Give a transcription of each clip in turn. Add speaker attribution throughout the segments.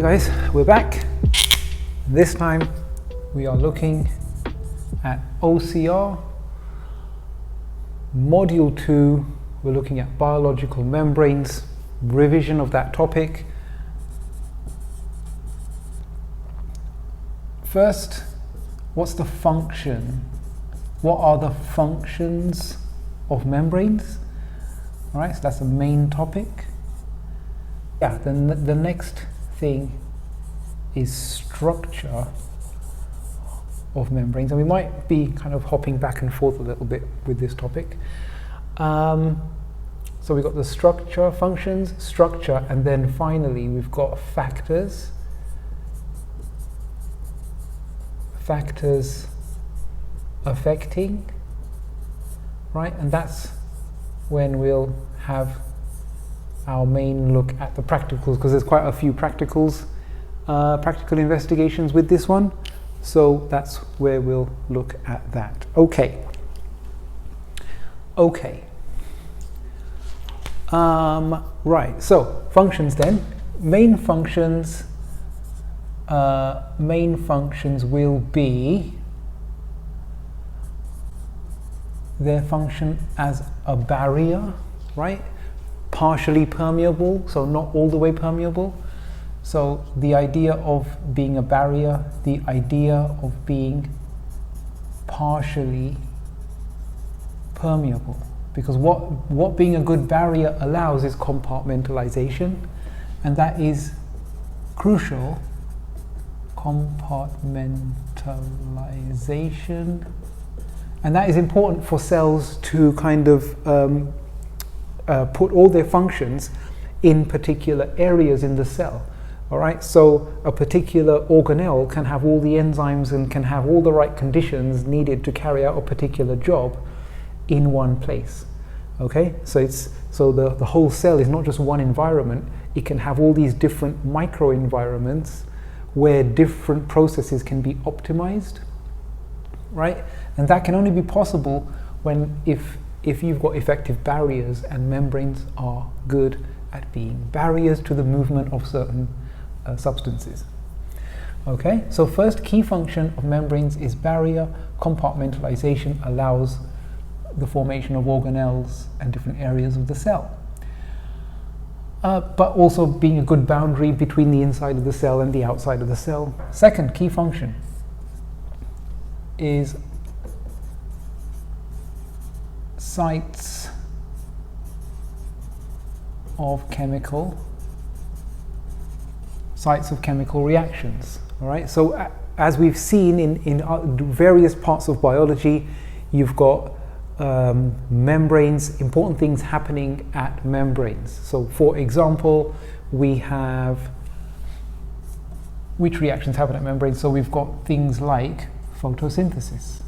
Speaker 1: Hi guys, we're back. This time we are looking at OCR. Module 2, we're looking at biological membranes, revision of that topic. First, what's the function? What are the functions of membranes? All right, so that's the main topic. Yeah, then the next thing is structure of membranes, and we might be kind of hopping back and forth a little bit with this topic. So we've got the structure, functions, structure, and then finally we've got factors affecting, right? And that's when we'll have our main look at the practicals, because there's quite a few practical investigations with this one. So that's where we'll look at that. Okay. Right, so functions then. Main functions will be their function as a barrier, right? Partially permeable, so not all the way permeable. So the idea of being a barrier, the idea of being partially permeable. Because what being a good barrier allows is compartmentalization, and that is crucial. Compartmentalization, and that is important for cells to kind of put all their functions in particular areas in the cell. All right, so a particular organelle can have all the enzymes and can have all the right conditions needed to carry out a particular job in one place. Okay, so the whole cell is not just one environment. It can have all these different micro environments where different processes can be optimized, right? And that can only be possible if you've got effective barriers, and membranes are good at being barriers to the movement of certain substances. Okay, so first key function of membranes is barrier. Compartmentalization allows the formation of organelles and different areas of the cell. But also being a good boundary between the inside of the cell and the outside of the cell. Second key function is sites of chemical reactions. All right, so as we've seen in various parts of biology, you've got membranes, important things happening at membranes. So for example, we have which reactions happen at membranes. So we've got things like photosynthesis,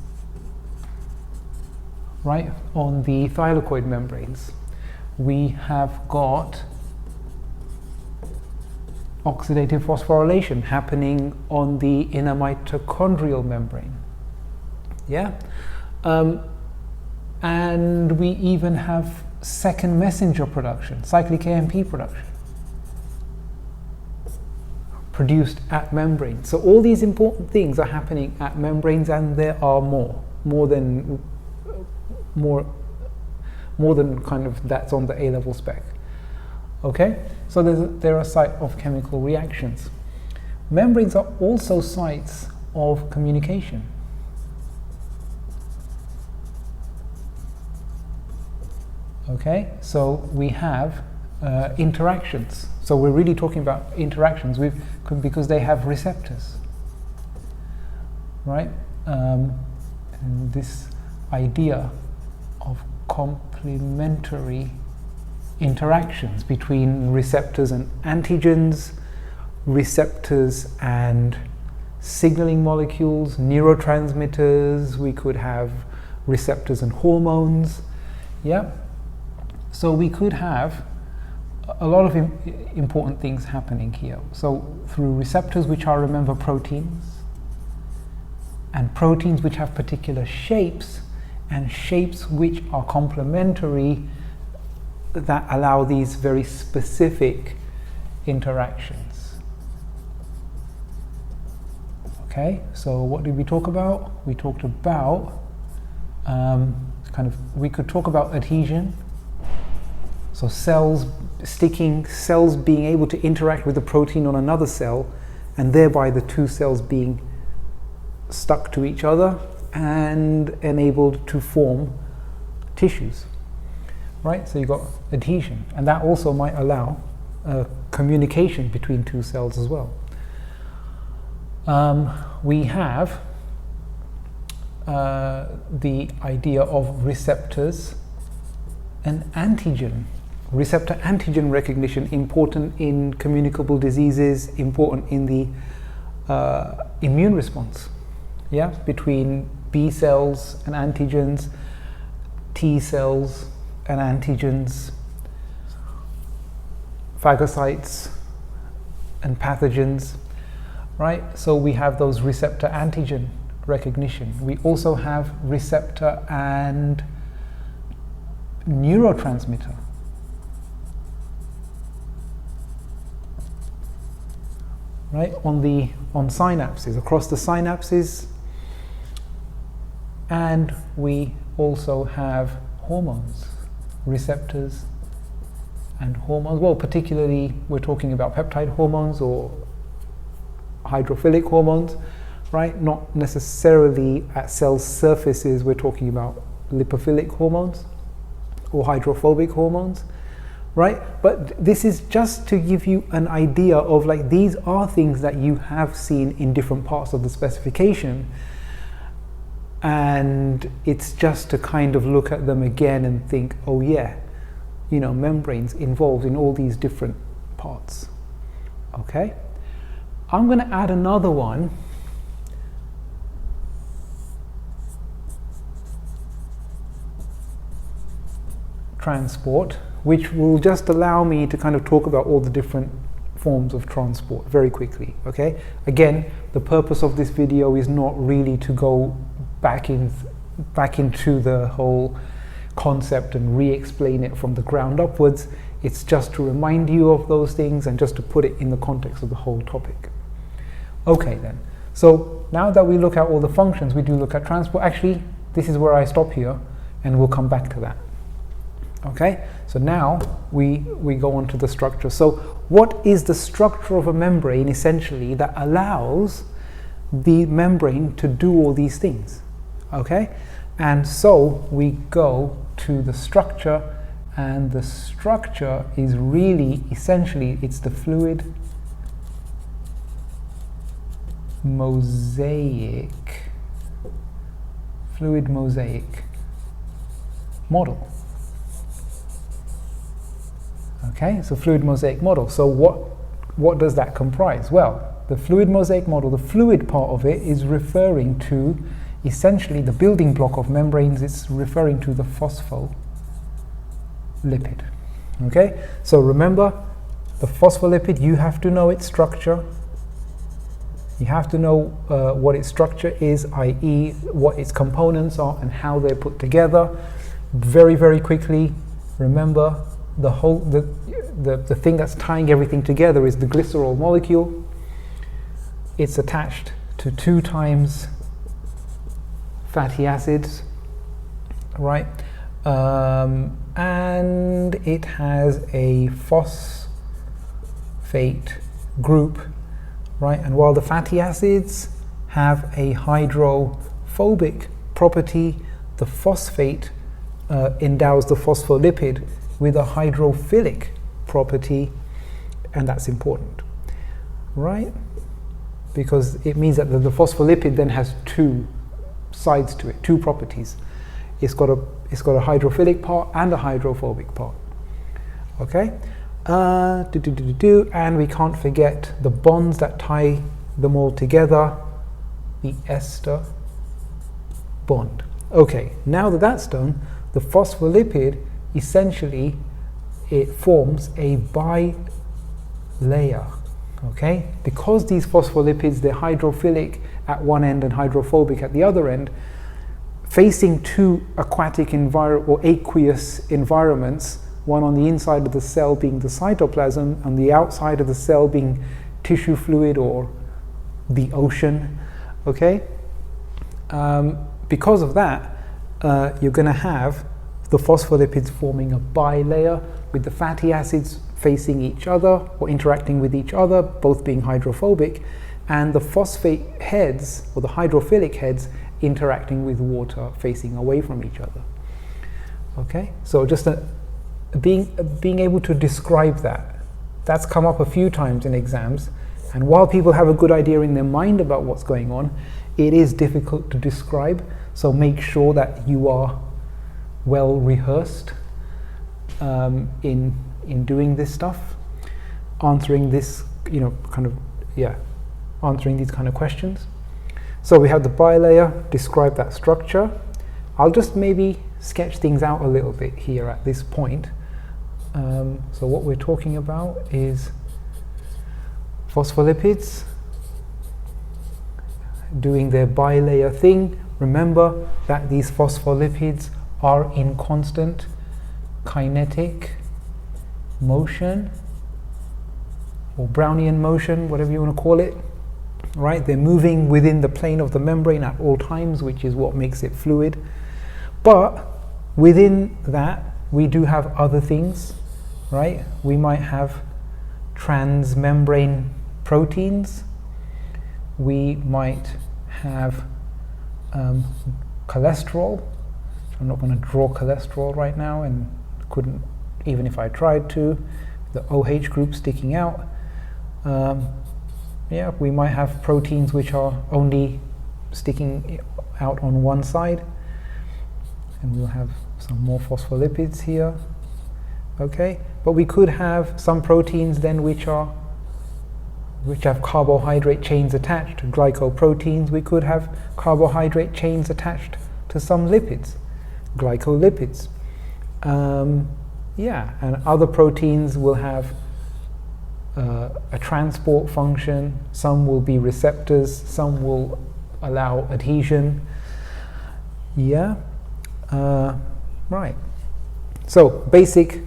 Speaker 1: right, on the thylakoid membranes. We have got oxidative phosphorylation happening on the inner mitochondrial membrane. Yeah, and we even have second messenger production, cyclic AMP production, produced at membranes. So all these important things are happening at membranes, and there are more than kind of that's on the A-level spec. Okay, so they're a site of chemical reactions. Membranes are also sites of communication. Okay, so we have interactions. So we're really talking about interactions because they have receptors, right? And this idea of complementary interactions between receptors and antigens, receptors and signaling molecules, neurotransmitters. We could have receptors and hormones. Yeah. So we could have a lot of important things happening here. So through receptors, which are, remember, proteins, and proteins which have particular shapes, and shapes which are complementary, that allow these very specific interactions. Okay, so what did we talk about? We talked about we could talk about adhesion. So cells being able to interact with the protein on another cell, and thereby the two cells being stuck to each other and enabled to form tissues, right? So you've got adhesion, and that also might allow communication between two cells as well. We have the idea of receptors and antigen. Receptor antigen recognition, important in communicable diseases, important in the immune response, yeah, between B cells and antigens, T cells and antigens, phagocytes and pathogens, right? So we have those receptor antigen recognition. We also have receptor and neurotransmitter. Right, on synapses, across the synapses, and we also have hormones, receptors and hormones. Well, particularly we're talking about peptide hormones or hydrophilic hormones, right? Not necessarily at cell surfaces, we're talking about lipophilic hormones or hydrophobic hormones. Right, but this is just to give you an idea of, like, these are things that you have seen in different parts of the specification, and it's just to kind of look at them again and think, oh yeah, you know, membranes involved in all these different parts. Okay, I'm going to add another one. Transport, which will just allow me to kind of talk about all the different forms of transport very quickly. Okay, again, the purpose of this video is not really to go back into the whole concept and re-explain it from the ground upwards. It's just to remind you of those things and just to put it in the context of the whole topic. Okay then, so now that we look at all the functions, we do look at transport. Actually, this is where I stop here and we'll come back to that. Okay, so now we go on to the structure. So what is the structure of a membrane, essentially, that allows the membrane to do all these things? Okay, and so we go to the structure, and the structure is really, essentially, it's the fluid mosaic model. Okay, so fluid mosaic model. So what does that comprise? Well, the fluid mosaic model, the fluid part of it is referring to essentially the building block of membranes. It's referring to the phospholipid. Okay, so remember the phospholipid, you have to know its structure. You have to know what its structure is, i.e. what its components are and how they're put together. Very, very quickly, remember the thing that's tying everything together is the glycerol molecule. It's attached to 2 times fatty acids, right? And it has a phosphate group, right? And while the fatty acids have a hydrophobic property, the phosphate endows the phospholipid with a hydrophilic property, and that's important, right? Because it means that the phospholipid then has 2 sides to it, 2 properties. It's got a hydrophilic part and a hydrophobic part. Okay, and we can't forget the bonds that tie them all together, the ester bond. Okay, now that that's done, the phospholipid essentially it forms a bilayer. Okay, because these phospholipids, they're hydrophilic at one end and hydrophobic at the other end, facing 2 aquatic or aqueous environments, one on the inside of the cell being the cytoplasm, on the outside of the cell being tissue fluid or the ocean, okay? Because of that, you're going to have the phospholipids forming a bilayer with the fatty acids facing each other or interacting with each other, both being hydrophobic, and the phosphate heads or the hydrophilic heads interacting with water facing away from each other. Okay, so just being able to describe that, that's come up a few times in exams, and while people have a good idea in their mind about what's going on, it is difficult to describe, so make sure that you are well rehearsed in doing this stuff, answering this, answering these kind of questions. So we have the bilayer, describe that structure. I'll just maybe sketch things out a little bit here at this point. So what we're talking about is phospholipids doing their bilayer thing. Remember that these phospholipids are in constant kinetic motion or Brownian motion, whatever you want to call it, right? They're moving within the plane of the membrane at all times, which is what makes it fluid. But within that, we do have other things, right? We might have transmembrane proteins. We might have cholesterol. I'm not going to draw cholesterol right now, and couldn't even if I tried to. The OH group sticking out. We might have proteins which are only sticking out on one side, and we'll have some more phospholipids here. Okay, but we could have some proteins then which have carbohydrate chains attached, glycoproteins. We could have carbohydrate chains attached to some lipids, glycolipids. And other proteins will have a transport function. Some will be receptors, some will allow adhesion. Right. So basic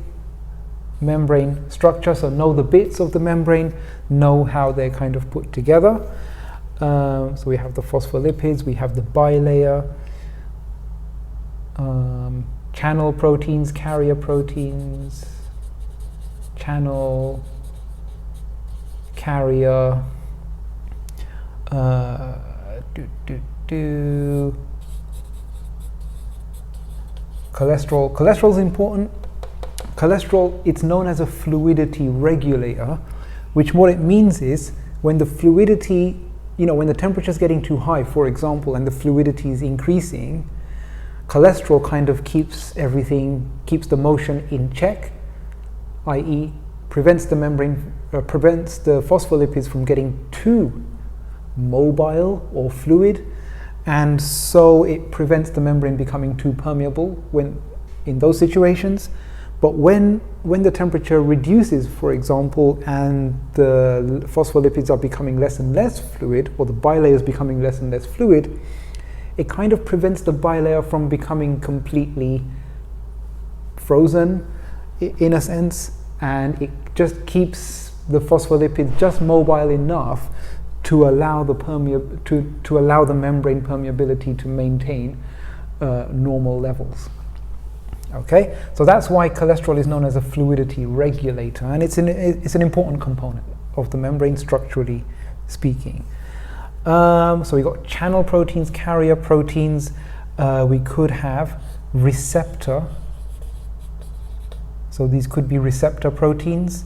Speaker 1: membrane structure. So know the bits of the membrane, know how they're kind of put together. So we have the phospholipids, we have the bilayer, channel proteins, carrier proteins, channel, carrier, cholesterol. Cholesterol is important. Cholesterol, it's known as a fluidity regulator, which what it means is when the fluidity, when the temperature is getting too high, for example, and the fluidity is increasing, cholesterol kind of keeps the motion in check, i.e. prevents the phospholipids from getting too mobile or fluid, and so it prevents the membrane becoming too permeable when in those situations. But when the temperature reduces, for example, and the phospholipids are becoming less and less fluid, or the bilayer is becoming less and less fluid, it kind of prevents the bilayer from becoming completely frozen in a sense, and it just keeps the phospholipids just mobile enough to allow the membrane permeability to maintain normal levels. Okay, so that's why cholesterol is known as a fluidity regulator, and it's an important component of the membrane structurally speaking. So we got channel proteins, carrier proteins. We could have receptor. So these could be receptor proteins.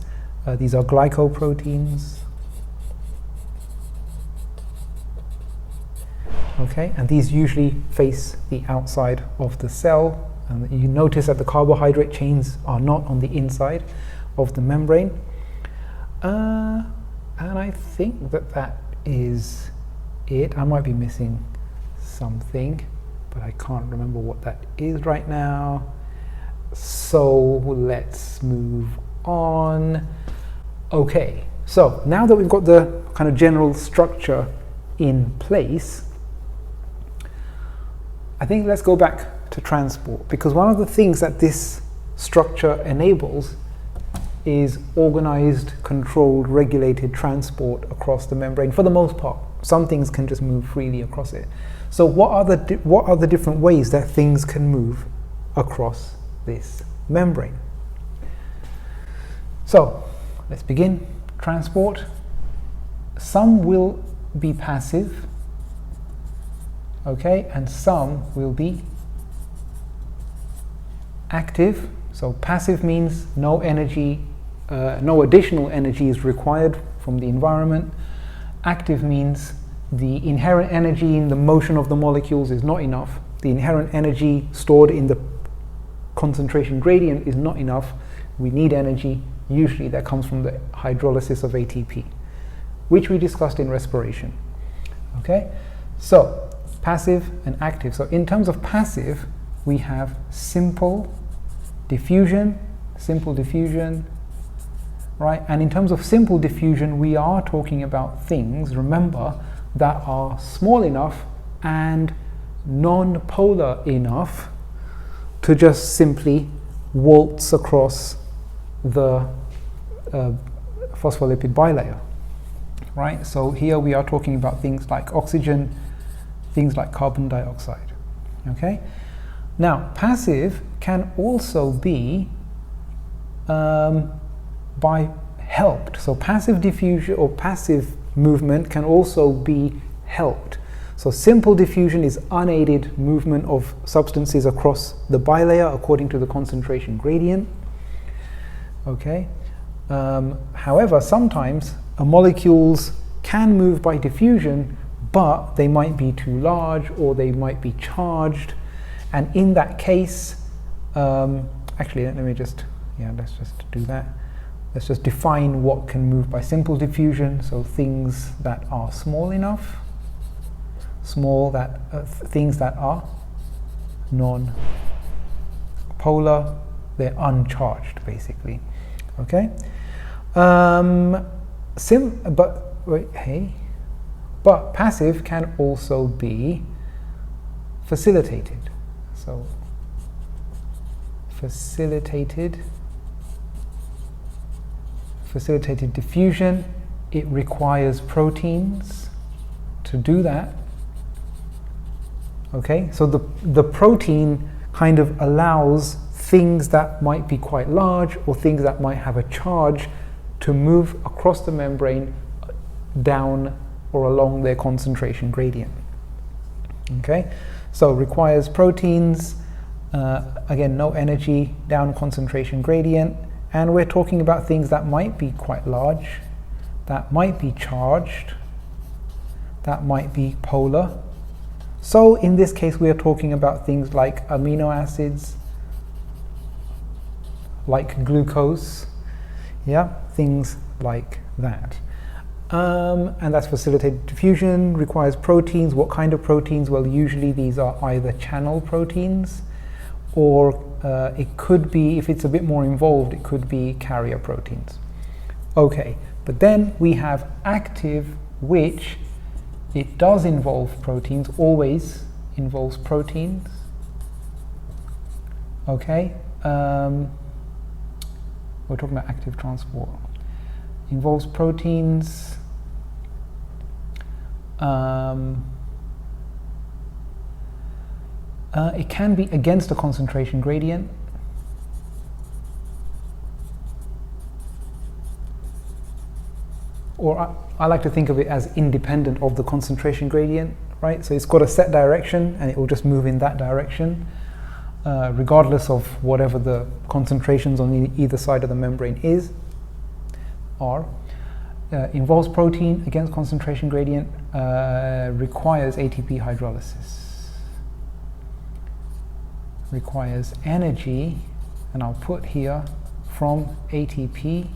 Speaker 1: These are glycoproteins. Okay, and these usually face the outside of the cell. And you notice that the carbohydrate chains are not on the inside of the membrane. And I think that is it. I might be missing something, but I can't remember what that is right now. So let's move on. Okay, so now that we've got the kind of general structure in place, I think let's go back to transport, because one of the things that this structure enables is organized, controlled, regulated transport across the membrane for the most part. Some things can just move freely across it. So what are the different ways that things can move across this membrane? So let's begin. Transport. Some will be passive, okay, and some will be active. So passive means no energy, no additional energy is required from the environment. Active means the inherent energy in the motion of the molecules is not enough. The inherent energy stored in the concentration gradient is not enough. We need energy, usually that comes from the hydrolysis of ATP, which we discussed in respiration. Okay, so passive and active. So in terms of passive, we have simple diffusion, right? And in terms of simple diffusion, we are talking about things, remember, that are small enough and non-polar enough to just simply waltz across the phospholipid bilayer, right? So here we are talking about things like oxygen, things like carbon dioxide, okay? Now, passive can also be by helped. So passive diffusion or passive movement can also be helped. So simple diffusion is unaided movement of substances across the bilayer according to the concentration gradient. Okay. However, sometimes molecules can move by diffusion, but they might be too large or they might be charged. And in that case, actually, let's just do that. Let's just define what can move by simple diffusion. So things that are small enough, things that are non-polar, they're uncharged, basically. Okay. But passive can also be facilitated. So facilitated diffusion, it requires proteins to do that. Okay, so the protein kind of allows things that might be quite large or things that might have a charge to move across the membrane down or along their concentration gradient. Okay, so requires proteins, again, no energy, down concentration gradient, and we're talking about things that might be quite large, that might be charged, that might be polar. So in this case, we are talking about things like amino acids, like glucose, yeah, things like that. And that's facilitated diffusion, requires proteins. What kind of proteins? Well, usually these are either channel proteins, or it could be, if it's a bit more involved, it could be carrier proteins. Okay, but then we have active, which it does involve proteins, always involves proteins. Okay, we're talking about active transport. Involves proteins. It can be against a concentration gradient. Or I like to think of it as independent of the concentration gradient, right? So it's got a set direction and it will just move in that direction, regardless of whatever the concentrations on either side of the membrane are. Involves protein, against concentration gradient, requires ATP hydrolysis. Requires energy, and I'll put here from ATP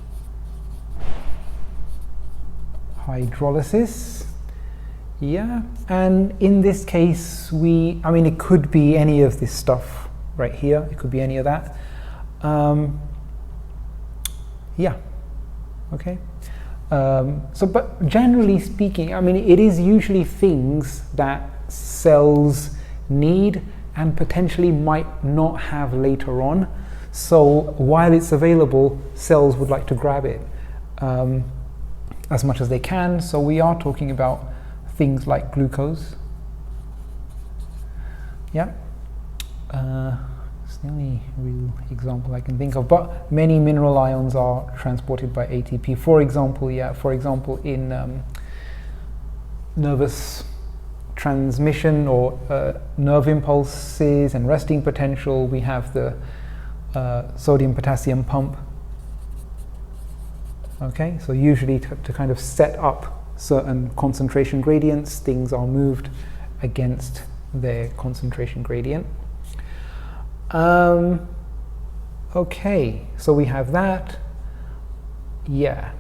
Speaker 1: hydrolysis. Yeah, and in this case, it could be any of this stuff right here. It could be any of that. Yeah, okay. But generally speaking, it is usually things that cells need and potentially might not have later on. So while it's available, cells would like to grab it as much as they can. So we are talking about things like glucose. Yeah. It's the only real example I can think of, but many mineral ions are transported by ATP. For example, in nervous transmission or nerve impulses and resting potential, we have the sodium-potassium pump. Okay, so usually to kind of set up certain concentration gradients, things are moved against their concentration gradient. Okay, so we have that. Yeah,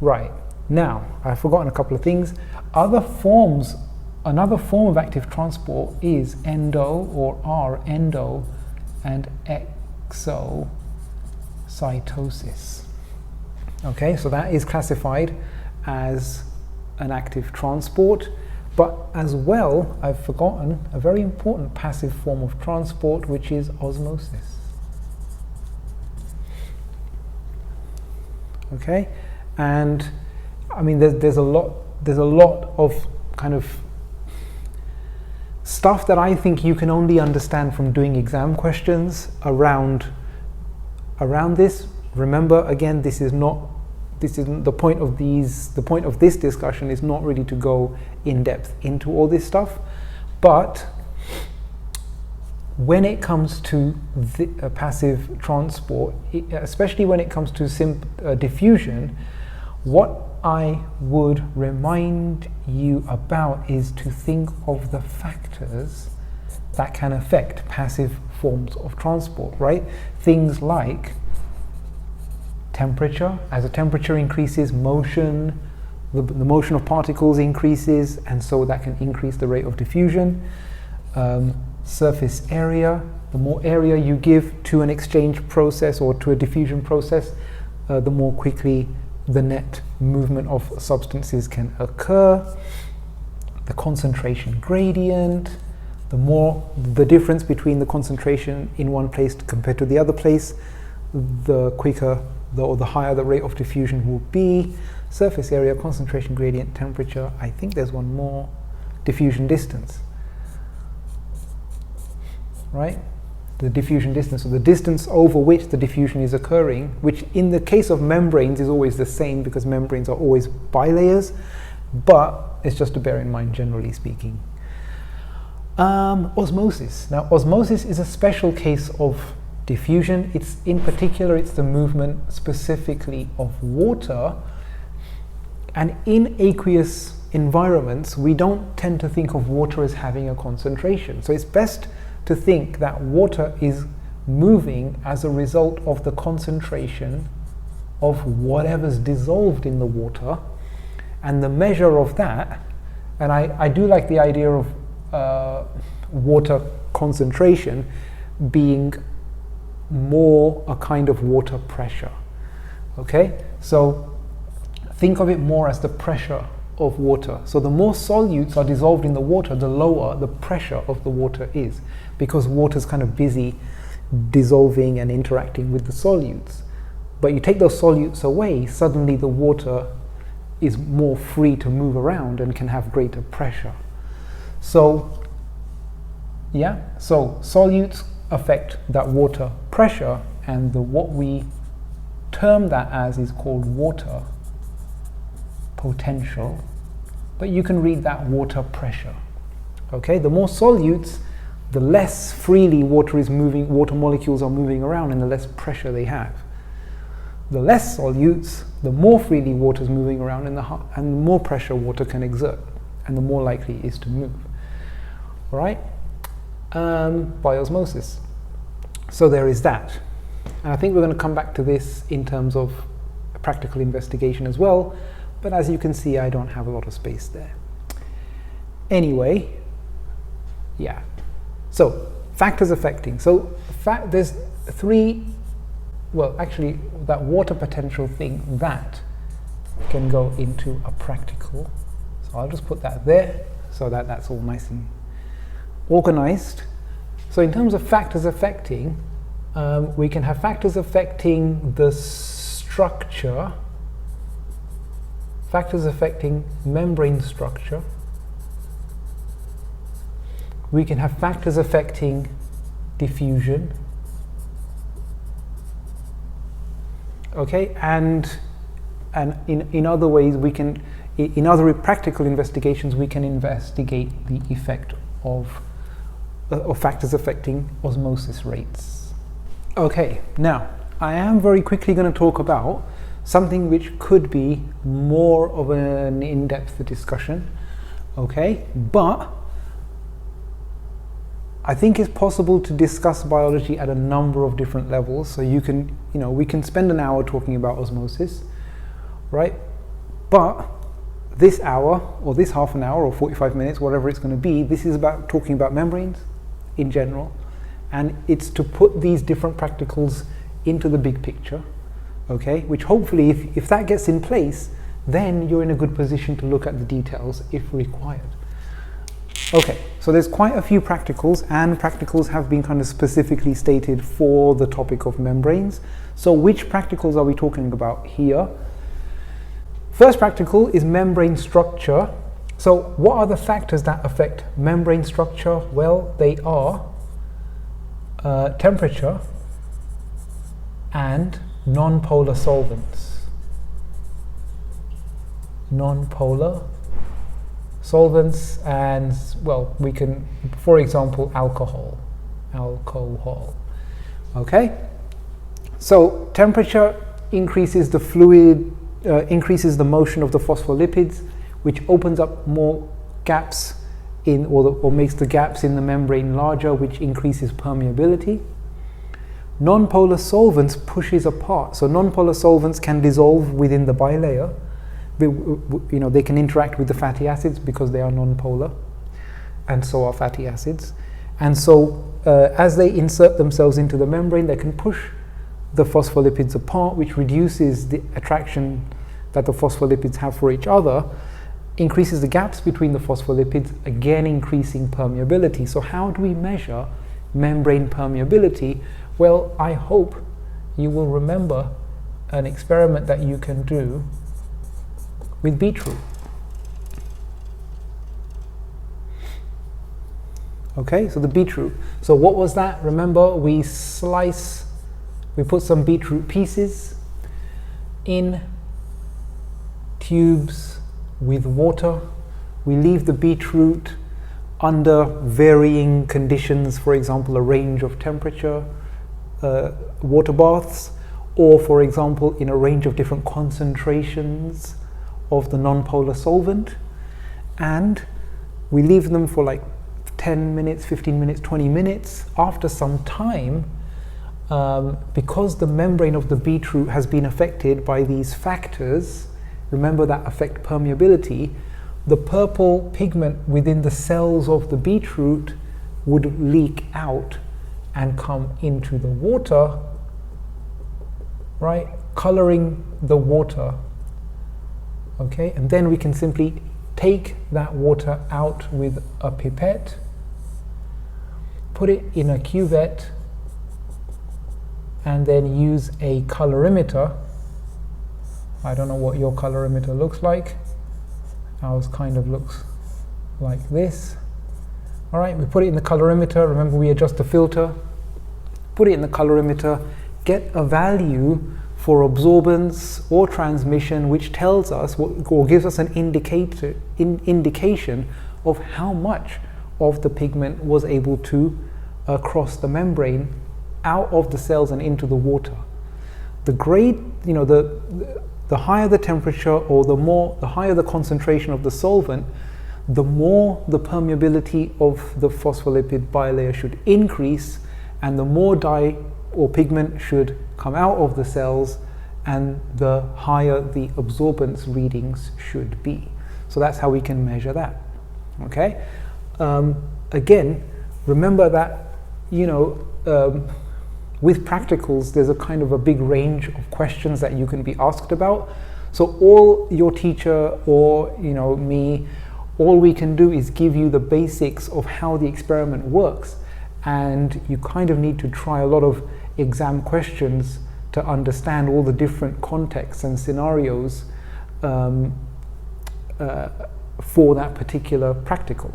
Speaker 1: right. Now, I've forgotten a couple of things. Another form of active transport is endo or R, endo, and exocytosis. Okay, so that is classified as an active transport, but as well, I've forgotten a very important passive form of transport, which is osmosis. Okay, and I mean, there's a lot of kind of stuff that I think you can only understand from doing exam questions around this. Remember, again, this isn't the point of these. The point of this discussion is not really to go in depth into all this stuff, but when it comes to passive transport, especially when it comes to diffusion, what I would remind you about is to think of the factors that can affect passive forms of transport, right? Things like temperature. As the temperature increases, motion, the motion of particles increases, and so that can increase the rate of diffusion. Surface area, the more area you give to an exchange process or to a diffusion process, the more quickly the net movement of substances can occur. The concentration gradient, the difference between the concentration in one place compared to the other place, the quicker or the higher the rate of diffusion will be. Surface area, concentration gradient, temperature. I think there's one more, diffusion distance. Right? The diffusion distance, or the distance over which the diffusion is occurring, which in the case of membranes is always the same because membranes are always bilayers, but it's just to bear in mind generally speaking. Osmosis. Now, osmosis is a special case of diffusion. It's the movement specifically of water, and in aqueous environments we don't tend to think of water as having a concentration, so it's best to think that water is moving as a result of the concentration of whatever's dissolved in the water, and the measure of that, and I do like the idea of water concentration being more a kind of water pressure. Okay, so think of it more as the pressure of water. So the more solutes are dissolved in the water, the lower the pressure of the water is, because water's kind of busy dissolving and interacting with the solutes. But you take those solutes away, suddenly the water is more free to move around and can have greater pressure. So yeah, so solutes affect that water pressure, and what we term that as is called water potential, but you can read that water pressure. Okay, the more solutes, the less freely water molecules are moving around and the less pressure they have. The less solutes, the more freely water is moving around and the more pressure water can exert, and the more likely it is to move. All right, by osmosis. So there is that, and I think we're going to come back to this in terms of practical investigation as well, but as you can see, I don't have a lot of space there. Anyway, yeah. So factors affecting. So there's three. Well, actually, that water potential thing that can go into a practical. So I'll just put that there so that that's all nice and organized. So in terms of factors affecting, we can have factors affecting the structure, factors affecting membrane structure, we can have factors affecting diffusion, okay, and in other ways we can, in other practical investigations, we can investigate the effect of factors affecting osmosis rates. Okay, now I am very quickly going to talk about something which could be more of an in-depth discussion, okay, but I think it's possible to discuss biology at a number of different levels. So you can, we can spend an hour talking about osmosis, right? But this hour, or this half an hour, or 45 minutes, whatever it's going to be, this is about talking about membranes in general. And it's to put these different practicals into the big picture, okay? Which hopefully, if that gets in place, then you're in a good position to look at the details if required. Okay, so there's quite a few practicals, and practicals have been kind of specifically stated for the topic of membranes. So which practicals are we talking about here? First practical is membrane structure. So what are the factors that affect membrane structure? Well, they are temperature and non-polar solvents. Non-polar solvents, and well, we can, for example, alcohol. Okay, so temperature increases the fluid, increases the motion of the phospholipids, which opens up more gaps in, or makes the gaps in the membrane larger, which increases permeability. Non-polar solvents pushes apart. So non-polar solvents can dissolve within the bilayer. They can interact with the fatty acids because they are non-polar, and so are fatty acids. And so as they insert themselves into the membrane, they can push the phospholipids apart, which reduces the attraction that the phospholipids have for each other, increases the gaps between the phospholipids, again increasing permeability. So how do we measure membrane permeability? Well, I hope you will remember an experiment that you can do with beetroot. Okay, so the beetroot. So what was that? Remember, we put some beetroot pieces in tubes with water. We leave the beetroot under varying conditions, for example, a range of temperature, water baths, or for example, in a range of different concentrations of the non-polar solvent, and we leave them for like 10 minutes, 15 minutes, 20 minutes. After some time, because the membrane of the beetroot has been affected by these factors, remember that affect permeability, the purple pigment within the cells of the beetroot would leak out and come into the water, right, coloring the water. Okay, and then we can simply take that water out with a pipette, put it in a cuvette, and then use a colorimeter. I don't know what your colorimeter looks like. Ours kind of looks like this. All right, we put it in the colorimeter. Remember, we adjust the filter. Put it in the colorimeter, get a value for absorbance or transmission, which tells us or gives us an indication of how much of the pigment was able to cross the membrane out of the cells and into the water. The grade, the higher the temperature, or the higher the concentration of the solvent, the more the permeability of the phospholipid bilayer should increase, and the more dye or pigment should come out of the cells, and the higher the absorbance readings should be. So that's how we can measure that. Okay. Again, remember that with practicals, there's a kind of a big range of questions that you can be asked about. So all your teacher or me, all we can do is give you the basics of how the experiment works, and you kind of need to try a lot of exam questions to understand all the different contexts and scenarios for that particular practical.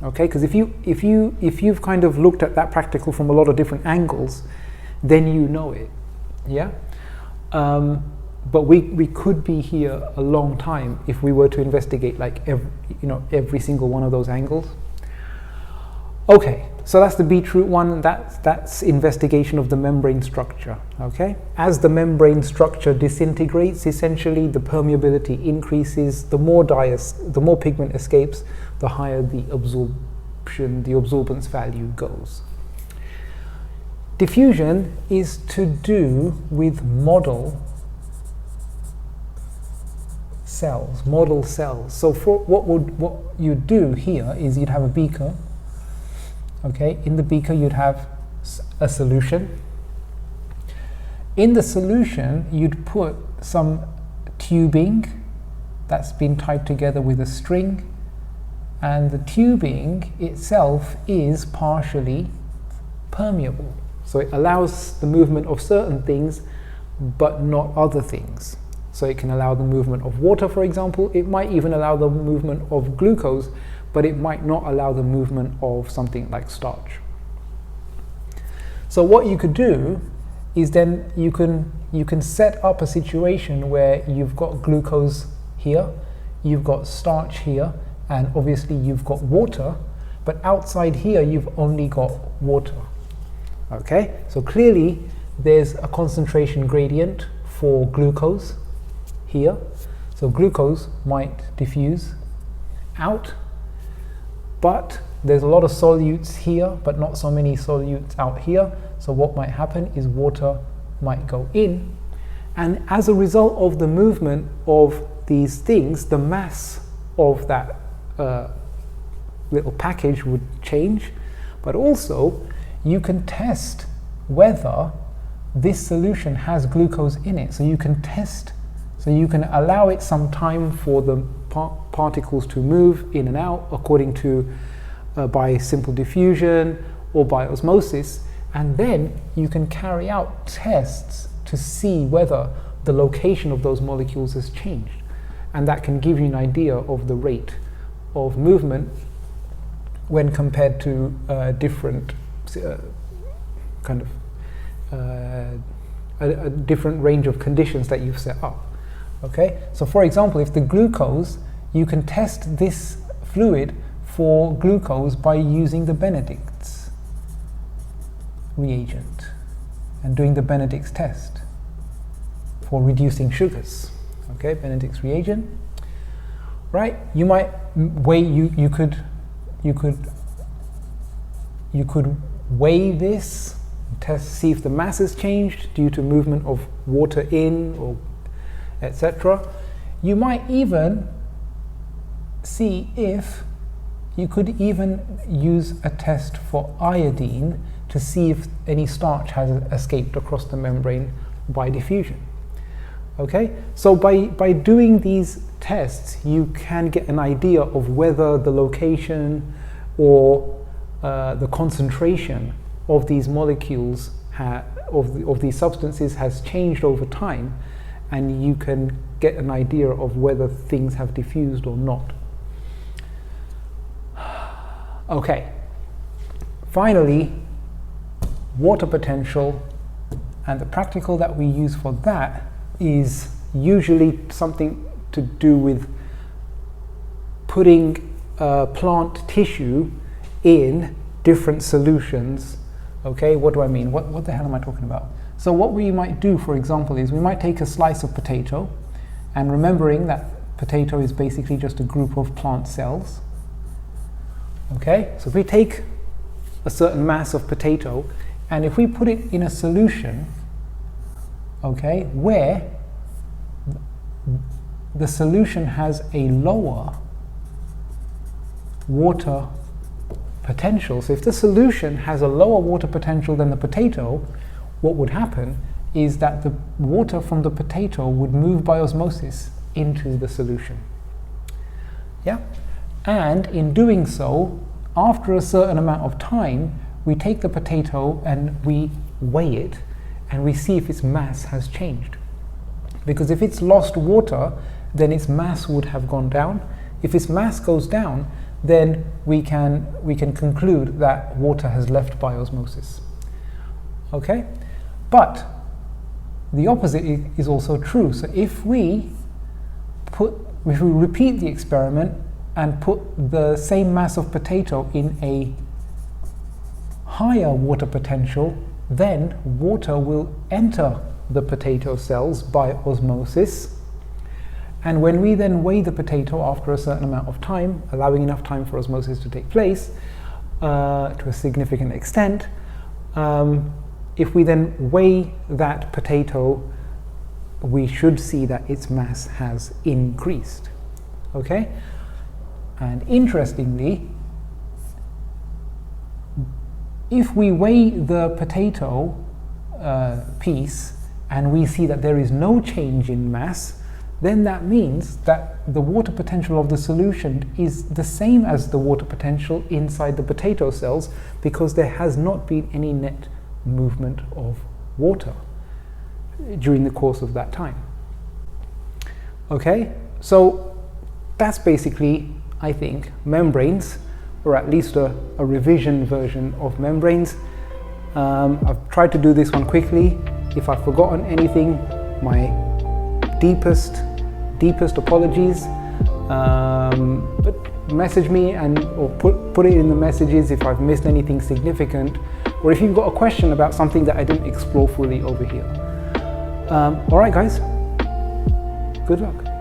Speaker 1: Okay, because if you've kind of looked at that practical from a lot of different angles, then you know it. Yeah. But we could be here a long time if we were to investigate like every single one of those angles. Okay, so that's the Beetroot one. That's investigation of the membrane structure. Okay, as the membrane structure disintegrates, essentially the permeability increases. The more pigment escapes, the higher the absorbance value goes. Diffusion is to do with model cells. So for what you do here is you'd have a beaker. Okay, in the beaker you'd have a solution. In the solution you'd put some tubing that's been tied together with a string, and the tubing itself is partially permeable. So it allows the movement of certain things but not other things. So it can allow the movement of water, for example. It might even allow the movement of glucose, but it might not allow the movement of something like starch. So what you could do is then you can set up a situation where you've got glucose here, you've got starch here, and obviously you've got water, but outside here you've only got water. Okay, so clearly there's a concentration gradient for glucose here. So glucose might diffuse out, but there's a lot of solutes here, but not so many solutes out here. So what might happen is water might go in, and as a result of the movement of these things, the mass of that little package would change. But also you can test whether this solution has glucose in it. So you can test, so you can allow it some time for the particles to move in and out according to by simple diffusion or by osmosis, and then you can carry out tests to see whether the location of those molecules has changed, and that can give you an idea of the rate of movement when compared to different kind of a different range of conditions that you've set up. Okay, so for example, if the glucose, you can test this fluid for glucose by using the Benedict's reagent and doing the Benedict's test for reducing sugars. Okay, Benedict's reagent. Right, you might weigh, you could weigh this, test, see if the mass has changed due to movement of water in or etc. You might even see if you could even use a test for iodine to see if any starch has escaped across the membrane by diffusion. Okay, so by doing these tests, you can get an idea of whether the location or the concentration of these molecules of these substances has changed over time, and you can get an idea of whether things have diffused or not. Okay, finally, water potential, and the practical that we use for that is usually something to do with putting plant tissue in different solutions. Okay, what do I mean? What the hell am I talking about? So what we might do, for example, is we might take a slice of potato, and remembering that potato is basically just a group of plant cells. Okay, so if we take a certain mass of potato, and if we put it in a solution, okay, where the solution has a lower water potential. So if the solution has a lower water potential than the potato, what would happen is that the water from the potato would move by osmosis into the solution. Yeah, and in doing so, after a certain amount of time, we take the potato and we weigh it, and we see if its mass has changed. Because if it's lost water, then its mass would have gone down. If its mass goes down, then we can conclude that water has left by osmosis. Okay, but the opposite is also true. So if we repeat the experiment and put the same mass of potato in a higher water potential, then water will enter the potato cells by osmosis. And when we then weigh the potato after a certain amount of time, allowing enough time for osmosis to take place to a significant extent, if we then weigh that potato, we should see that its mass has increased. Okay? And interestingly, if we weigh the potato piece and we see that there is no change in mass, then that means that the water potential of the solution is the same as the water potential inside the potato cells, because there has not been any net movement of water during the course of that time. Okay, so that's basically, I think, membranes, or at least a revision version of membranes. I've tried to do this one quickly. If I've forgotten anything, my deepest apologies. But message me or put it in the messages if I've missed anything significant, or if you've got a question about something that I didn't explore fully over here. All right, guys. Good luck.